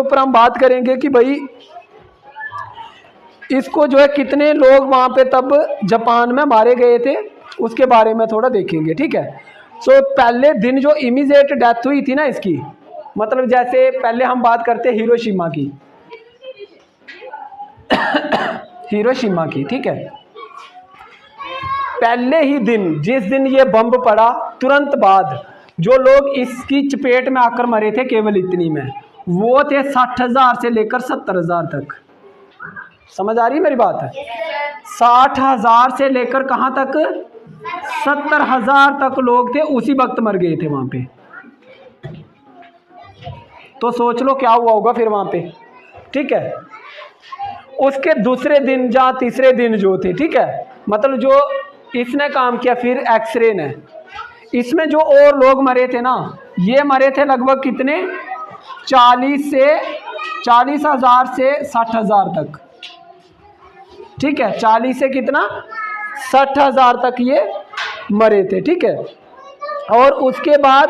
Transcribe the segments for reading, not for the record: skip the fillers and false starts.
ऊपर हम बात करेंगे कि भाई इसको जो है कितने लोग वहाँ पे तब जापान में मारे गए थे, उसके बारे में थोड़ा देखेंगे, ठीक है। सो पहले दिन जो इमीडिएट डेथ हुई थी ना इसकी, मतलब जैसे पहले हम बात करते हैं हिरोशिमा की हिरोशिमा की, ठीक है। पहले ही दिन जिस दिन ये बम पड़ा तुरंत बाद जो लोग इसकी चपेट में आकर मरे थे केवल इतनी में, वो थे 60,000 से लेकर 70,000 तक। समझ आ रही है मेरी बात है? 60,000 से लेकर कहाँ तक? 70,000 तक लोग थे उसी वक्त मर गए थे वहां पे। तो सोच लो क्या हुआ होगा फिर वहां पे, ठीक है। उसके दूसरे दिन या तीसरे दिन जो थे, ठीक है, मतलब जो इसने काम किया फिर एक्सरे ने, इसमें जो और लोग मरे थे ना, ये मरे थे लगभग कितने? 40,000 से 60,000 तक, ठीक है। 40 से कितना? 60,000 तक ये मरे थे, ठीक है। और उसके बाद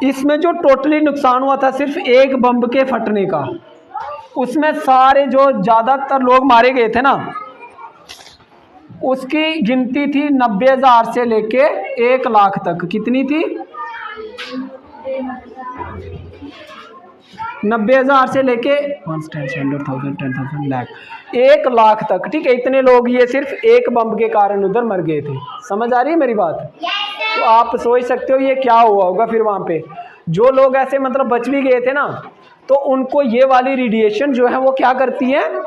इसमें जो टोटली नुकसान हुआ था सिर्फ एक बम के फटने का, उसमें सारे जो ज़्यादातर लोग मारे गए थे ना, उसकी गिनती थी 90,000 से लेके 1 लाख तक। कितनी थी? 90,000 से लेके 100,000 लाख 1 लाख तक, ठीक है। इतने लोग ये सिर्फ एक बम के कारण उधर मर गए थे। समझ आ रही है मेरी बात? तो आप सोच सकते हो ये क्या हुआ होगा फिर वहाँ पे। जो लोग ऐसे मतलब बच भी गए थे ना, तो उनको ये वाली रेडिएशन जो है वो क्या करती है?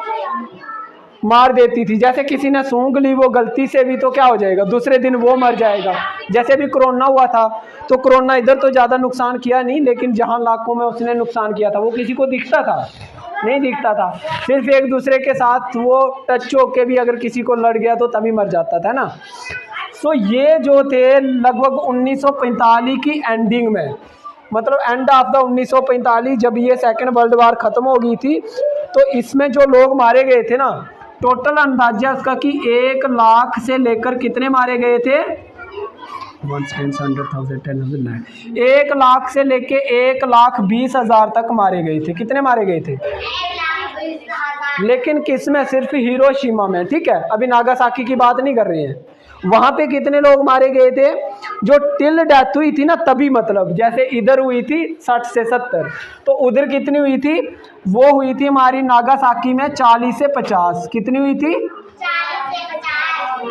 मार देती थी। जैसे किसी ने सूंघ ली वो गलती से भी, तो क्या हो जाएगा? दूसरे दिन वो मर जाएगा। जैसे भी कोरोना हुआ था, तो कोरोना इधर तो ज़्यादा नुकसान किया नहीं, लेकिन जहाँ लाखों में उसने नुकसान किया था वो किसी को दिखता था? नहीं दिखता था। सिर्फ एक दूसरे के साथ वो टच होके भी अगर किसी को लड़ गया तो तभी मर जाता था ना। सो ये जो थे लगभग 1945 की एंडिंग में, मतलब एंड ऑफ द 1945 जब ये सेकेंड वर्ल्ड वार ख़त्म हो गई थी, तो इसमें जो लोग मारे गए थे ना, टोटल अंदाजा उसका कि 1 लाख से लेकर कितने मारे गए थे? 1 लाख से लेके 1,20,000 तक मारे गए थे। कितने मारे गए थे? लेकिन किस में? सिर्फ हिरोशिमा में, ठीक है। अभी नागासाकी की बात नहीं कर रहे हैं। वहां पे कितने लोग मारे गए थे? जो टिल डेथ हुई थी ना तभी, मतलब जैसे इधर हुई थी 60 से 70, तो उधर कितनी हुई थी? वो हुई थी हमारी नागासाकी में 40 से 50। कितनी हुई थी?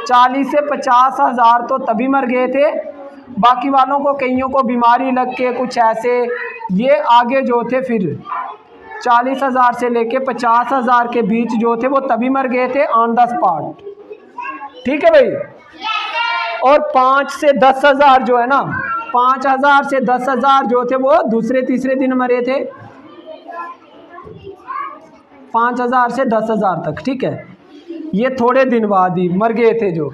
40 से 50,000 तो तभी मर गए थे। बाकी वालों को कईयों को बीमारी लग के कुछ ऐसे, ये आगे जो थे फिर 40,000 से लेके 50,000 के बीच जो थे वो तभी मर गए थे ऑन द स्पॉट, ठीक है भाई। और 5 से 10,000 जो है ना, 5,000 से 10,000 जो थे वो दूसरे तीसरे दिन मरे थे। 5,000 से 10,000 तक, ठीक है। ये थोड़े दिन बाद ही मर गए थे जो।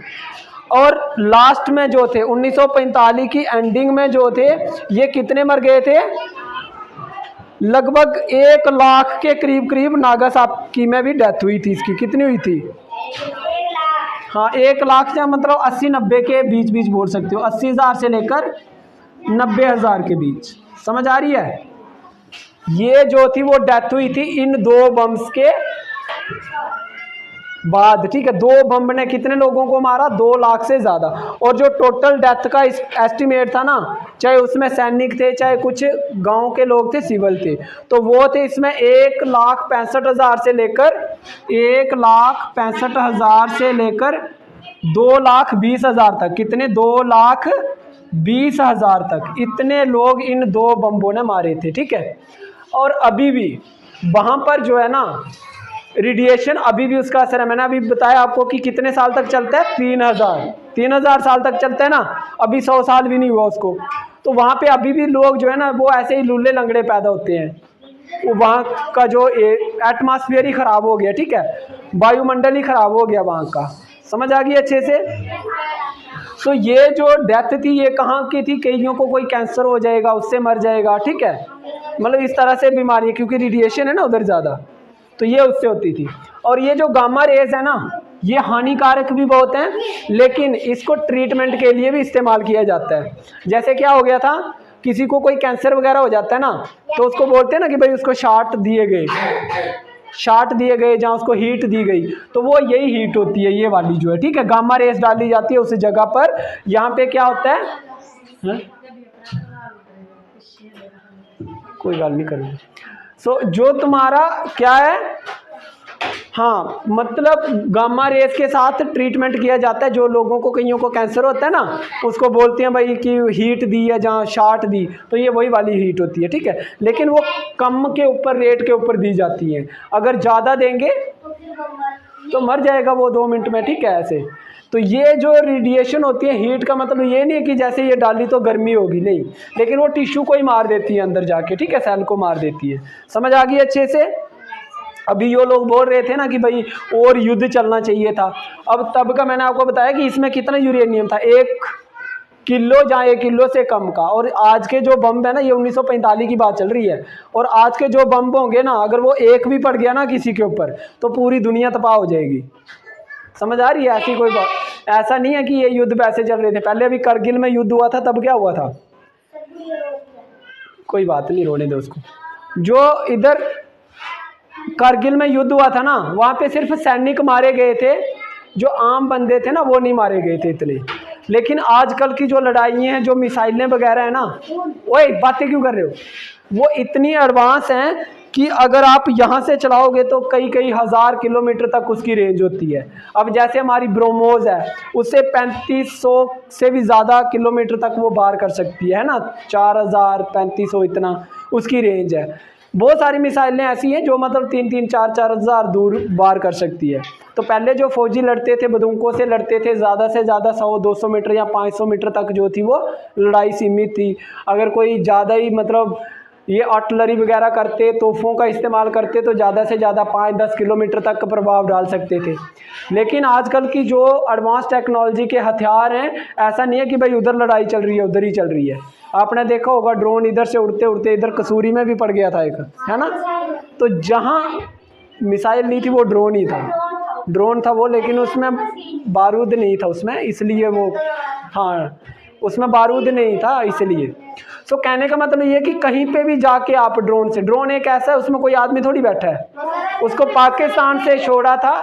और लास्ट में जो थे 1945 की एंडिंग में जो थे, ये कितने मर गए थे? लगभग 1 लाख के करीब करीब नागासाकी में भी डेथ हुई थी इसकी। कितनी हुई थी? हाँ, 1 लाख से मतलब 80-90 के बीच बीच बोल सकते हो, 80,000 से लेकर 90,000 के बीच। समझ आ रही है? ये जो थी वो डेथ हुई थी इन 2 बम्स के बाद, ठीक है। 2 बम ने कितने लोगों को मारा? 2 लाख से ज़्यादा। और जो टोटल डेथ का एस्टिमेट था ना, चाहे उसमें सैनिक थे चाहे कुछ गांव के लोग थे, सिविल थे, तो वो थे इसमें 1,65,000 से लेकर 1,65,000 से लेकर 2,20,000 तक। कितने? 2,20,000 तक इतने लोग इन 2 बम्बों ने मारे थे, ठीक है। और अभी भी वहाँ पर जो है ना रेडिएशन, अभी भी उसका असर है। मैंने अभी बताया आपको कि कितने साल तक चलता है? 3,000 साल तक चलता है ना। अभी 100 साल भी नहीं हुआ उसको। तो वहाँ पे अभी भी लोग जो है ना वो ऐसे ही लूले लंगड़े पैदा होते हैं। वो वहाँ का जो एटमॉस्फेयर ही ख़राब हो गया, ठीक है, वायुमंडल ही ख़राब हो गया वहाँ का। समझ आ गई अच्छे से? तो ये जो डेथ थी ये कहाँ की थी? कईयों को कोई कैंसर हो जाएगा उससे मर जाएगा, ठीक है, मतलब इस तरह से बीमारी, क्योंकि रेडिएशन है ना उधर ज़्यादा, तो ये उससे होती थी। और ये जो गामा रेज है ना, ये हानिकारक भी बहुत हैं, लेकिन इसको ट्रीटमेंट के लिए भी इस्तेमाल किया जाता है। जैसे क्या हो गया था, किसी को कोई कैंसर वगैरह हो जाता है ना, तो उसको बोलते हैं ना कि भाई उसको शॉट दिए गए, जहाँ उसको हीट दी गई, तो वो यही हीट होती है, ये वाली जो है, ठीक है। गामा रेस डाली जाती है उस जगह पर। यहाँ पे क्या होता है, कोई बात नहीं करूँगा। सो जो तुम्हारा क्या है, हाँ, मतलब गामा रेस के साथ ट्रीटमेंट किया जाता है। जो लोगों को, कईयों को कैंसर होता है ना, उसको बोलते हैं भाई कि हीट दी है, जहाँ शॉट दी, तो ये वही वाली हीट होती है, ठीक है। लेकिन वो कम के ऊपर, रेट के ऊपर दी जाती है। अगर ज़्यादा देंगे तो मर जाएगा वो 2 मिनट में, ठीक है, ऐसे। तो ये जो रेडिएशन होती है, हीट का मतलब ये नहीं है कि जैसे ये डाली तो गर्मी होगी, नहीं, लेकिन वो टिश्यू को ही मार देती है अंदर जाके, ठीक है, सेल को मार देती है। समझ आ गई अच्छे से। अभी ये लोग बोल रहे थे ना कि भाई और युद्ध चलना चाहिए था। अब तब का मैंने आपको बताया कि इसमें कितना यूरेनियम था, 1 किलो, जहाँ 1 किलो से कम का। और आज के जो बम है ना, ये 1945 की बात चल रही है। और आज के जो बम होंगे ना, अगर वो एक भी पड़ गया ना किसी के ऊपर, तो पूरी दुनिया तबाह हो जाएगी। समझ आ रही है। ऐसी कोई बात, ऐसा नहीं है कि ये युद्ध वैसे चल रहे थे। पहले अभी करगिल में युद्ध हुआ था, तब क्या हुआ था, कोई बात नहीं, रोने दो उसको। जो इधर कारगिल में युद्ध हुआ था ना, वहाँ पे सिर्फ सैनिक मारे गए थे, जो आम बंदे थे ना वो नहीं मारे गए थे इतने। लेकिन आजकल की जो लड़ाई हैं, जो मिसाइलें वगैरह है ना, ओए बातें क्यों कर रहे हो, वो इतनी एडवांस हैं कि अगर आप यहाँ से चलाओगे तो कई कई हज़ार किलोमीटर तक उसकी रेंज होती है। अब जैसे हमारी ब्रोमोस है, उससे 3500 से भी ज़्यादा किलोमीटर तक वो पार कर सकती है ना, 4000 3500 इतना उसकी रेंज है। बहुत सारी मिसाइलें ऐसी हैं जो मतलब 3-3 4-4 हज़ार दूर वार कर सकती है। तो पहले जो फौजी लड़ते थे, बंदूकों से लड़ते थे, ज़्यादा से ज़्यादा 100-200 मीटर या 500 मीटर तक जो थी वो लड़ाई सीमित थी। अगर कोई ज़्यादा ही मतलब ये आर्टिलरी वगैरह करते, तोहफ़ों का इस्तेमाल करते, तो ज़्यादा से ज़्यादा 5-10 किलोमीटर तक प्रभाव डाल सकते थे। लेकिन आजकल की जो एडवांस टेक्नोलॉजी के हथियार हैं, ऐसा नहीं है कि भाई उधर लड़ाई चल रही है उधर ही चल रही है। आपने देखा होगा ड्रोन इधर से उड़ते उड़ते इधर कसूरी में भी पड़ गया था एक, है ना। तो जहाँ मिसाइल नहीं थी वो ड्रोन ही था, ड्रोन था वो, लेकिन उसमें बारूद नहीं था उसमें, इसलिए वो, हाँ, उसमें बारूद नहीं था इसलिए। तो कहने का मतलब ये है कि कहीं पे भी जाके आप ड्रोन से, ड्रोन एक ऐसा है उसमें कोई आदमी थोड़ी बैठा है, उसको पाकिस्तान से छोड़ा था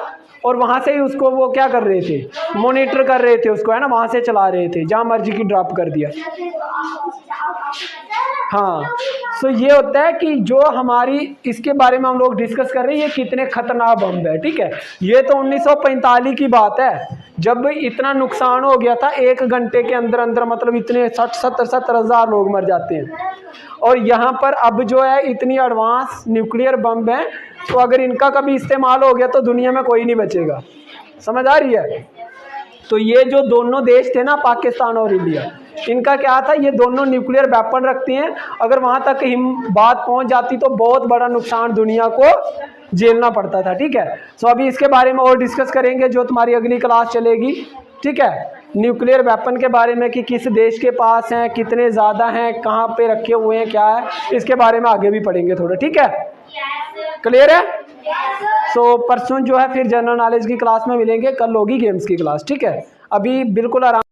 और वहाँ से ही उसको वो क्या कर रहे थे, मॉनिटर कर रहे थे उसको, है ना, वहाँ से चला रहे थे, जहाँ मर्जी की ड्रॉप कर दिया। हाँ, सो ये होता है कि जो हमारी, इसके बारे में हम लोग डिस्कस कर रहे हैं, ये कितने खतरनाक बम है, ठीक है। ये तो 1945 की बात है, जब इतना नुकसान हो गया था 1 घंटे के अंदर अंदर, मतलब इतने 60-70 हज़ार लोग मर जाते हैं। और यहाँ पर अब जो है इतनी एडवांस न्यूक्लियर बम है, तो अगर इनका कभी इस्तेमाल हो गया तो दुनिया में कोई नहीं बचेगा। समझ आ रही है। तो ये जो दोनों देश थे ना, पाकिस्तान और इंडिया, इनका क्या था, ये दोनों न्यूक्लियर वेपन रखते हैं। अगर वहाँ तक बात पहुँच जाती तो बहुत बड़ा नुकसान दुनिया को झेलना पड़ता था, ठीक है। सो अभी इसके बारे में और डिस्कस करेंगे जो तुम्हारी अगली क्लास चलेगी, ठीक है। न्यूक्लियर वेपन के बारे में कि किस देश के पास हैं, कितने ज़्यादा हैं, कहाँ पे रखे हुए हैं, क्या है, इसके बारे में आगे भी पढ़ेंगे थोड़ा, ठीक है। क्लियर है। सो परसों जो है फिर जनरल नॉलेज की क्लास में मिलेंगे, कल होगी गेम्स की क्लास, ठीक है। अभी बिल्कुल आराम